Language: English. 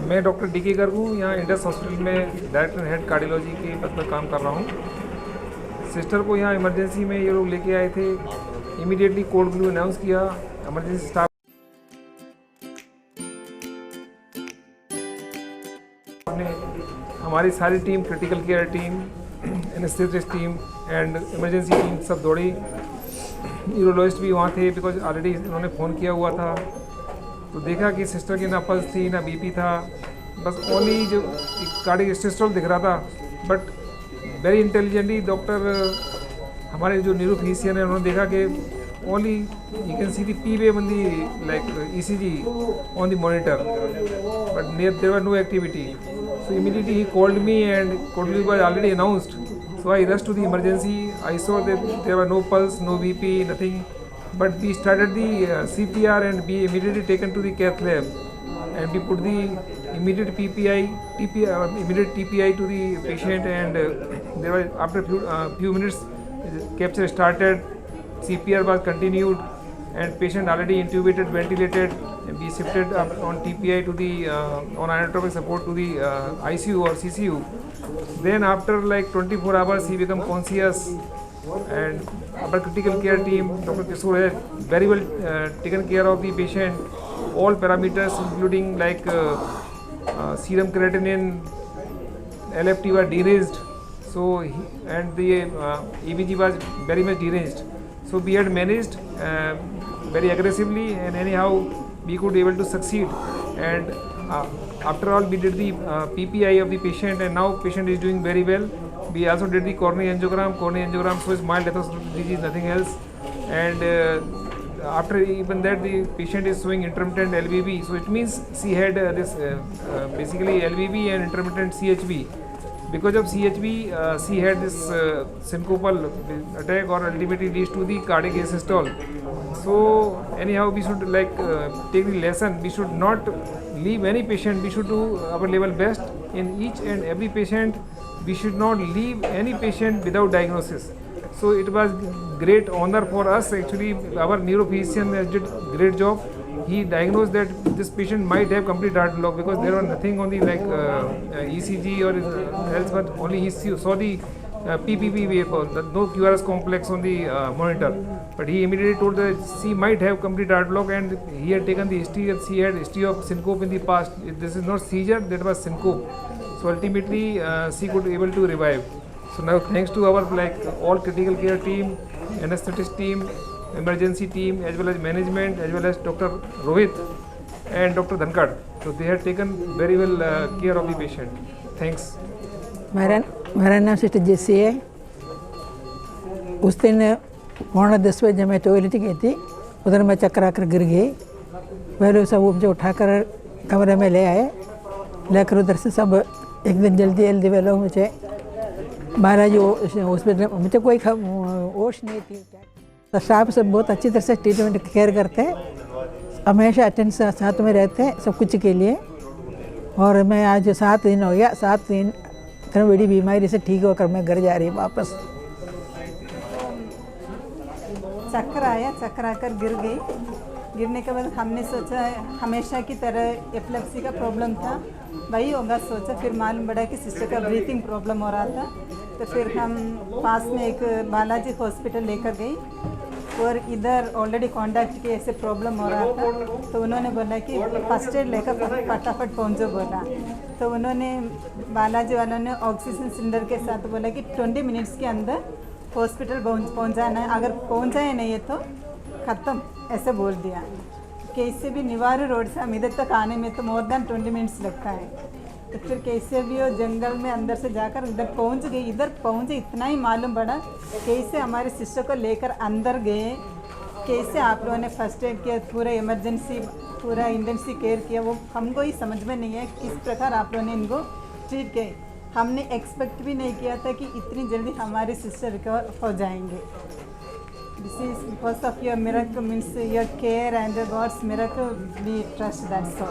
मैं doctor D के गर्ग हूँ। यहाँ इंडस हॉस्पिटल में डायरेक्टर हेड कार्डियोलॉजी के पद पर काम कर रहा हूँ। सिस्टर को यहाँ इमरजेंसी में ये लोग लेके आए थे। इमीडिएटली कोड ब्लू अनाउंस किया। इमरजेंसी स्टाफ ने, हमारी सारी team, critical care team, anaesthetist team and emergency team सब दौड़ी। यूरोलॉजिस्ट भी वहाँ थे बिकॉज ऑलरेडी उन्होंने फ़ोन किया हुआ था। तो देखा कि सिस्टर की ना पल्स थी ना बीपी था, बस ओनली जो कार्डिक सिस्टम दिख रहा था। बट वेरी इंटेलिजेंटली डॉक्टर, हमारे जो न्यूरोफिजिशियन है, उन्होंने देखा कि only you can see the P wave on the like ECG on the monitor, but there were no activity. So immediately he called me and code blue was already announced. So I rushed to the emergency. I saw that there were no pulse, no BP, nothing. But we started the CPR and we immediately taken to the cath lab, and we put the immediate immediate TPI to the patient, and there was after few minutes capture started, CPR was continued, and patient already intubated, ventilated, and we shifted on TPI to the on inotropic support to the ICU or CCU. Then after like 24 hours he become conscious, and our critical care team, Dr. Kishore, has very well taken care of the patient. All parameters including like serum creatinine, LFT were deranged, so and the EBG was very much deranged. So we had managed very aggressively, and anyhow we could able to succeed. And after all we did the PPI of the patient, and now patient is doing very well. We also did the coronary angiogram. Coronary angiogram shows mild atherosclerotic disease, nothing else. And after even that the patient is showing intermittent LVB. So it means she had this basically LVB and intermittent CHB. Because of CHB, she had this syncopal attack, or ultimately leads to the cardiac asystole. So anyhow we should like take the lesson. We should not leave any patient. We should do our level best in each and every patient. We should not leave any patient without diagnosis. So it was great honor for us. Actually our neurophysician did great job. He diagnosed that this patient might have complete heart block, because there was nothing on the like ECG or else, but only he saw the PPP wave, no QRS complex on the monitor. But he immediately told that she might have complete heart block, and he had taken the history, and she had history of syncope in the past. This is not seizure, that was syncope. So ultimately she could able to revive. So now thanks to our like all critical care team, anesthetist team, emergency team, as well as management, as well as Dr. Rohit and Dr. Dhankad. So they had taken very well care of the patient. Thanks. मेरा नाम sister जेसी है। उस दिन 9:10 बजे मैं toilet गई थी, उधर मैं चक्कर आकर गिर गई। पहले सब मुझे उठाकर कमरे में ले आए, लेकर उधर से सब एकदम जल्दी वे लोग मुझे महाराज हॉस्पिटल, मुझे कोई होश नहीं थी। तो स्टाफ सब बहुत अच्छी तरह से ट्रीटमेंट केयर करते हैं, हमेशा अटेंडेंस साथ में रहते हैं सब कुछ के लिए। और मैं आज 7 दिन हो गया, 7 दिन इतना बड़ी बीमारी से ठीक होकर मैं घर जा रही हूँ वापस। चक्कर आया, चक्कर आकर गिर गई। गिरने के बाद हमने सोचा हमेशा की तरह एपिलेप्सी का प्रॉब्लम था, वही होगा सोचा। फिर मालूम पड़ा कि सिस्टर का ब्रीथिंग प्रॉब्लम हो रहा था। तो फिर हम पास में एक बालाजी हॉस्पिटल लेकर गई, और इधर ऑलरेडी कांटेक्ट किए, ऐसे प्रॉब्लम हो रहा था। तो उन्होंने बोला कि फर्स्ट एड लेकर फटाफट पहुँचो बोला। तो उन्होंने बालाजी वालों ने ऑक्सीजन सिलेंडर के साथ बोला कि 20 मिनट्स के अंदर हॉस्पिटल पहुँचाना है, अगर पहुँचाए नहीं है तो ख़त्म, ऐसे बोल दिया। कैसे भी निवारू रोड से हम इधर तक आने में तो मोर देन 20 मिनट्स लगता है। तो फिर कैसे भी वो जंगल में अंदर से जाकर इधर पहुंच गई। इधर पहुंचे इतना ही मालूम पड़ा कैसे हमारे सिस्टर को लेकर अंदर गए, कैसे आप लोगों ने फर्स्ट एड किया, पूरा इमरजेंसी पूरा इंटेंसिव केयर किया, वो हमको ही समझ में नहीं है किस प्रकार आप लोगों ने इनको ट्रीट किया। हमने एक्सपेक्ट भी नहीं किया था कि इतनी जल्दी हमारे सिस्टर रिकवर हो जाएंगे। This is because of your miracle, means your care and God's miracle, we trust that so.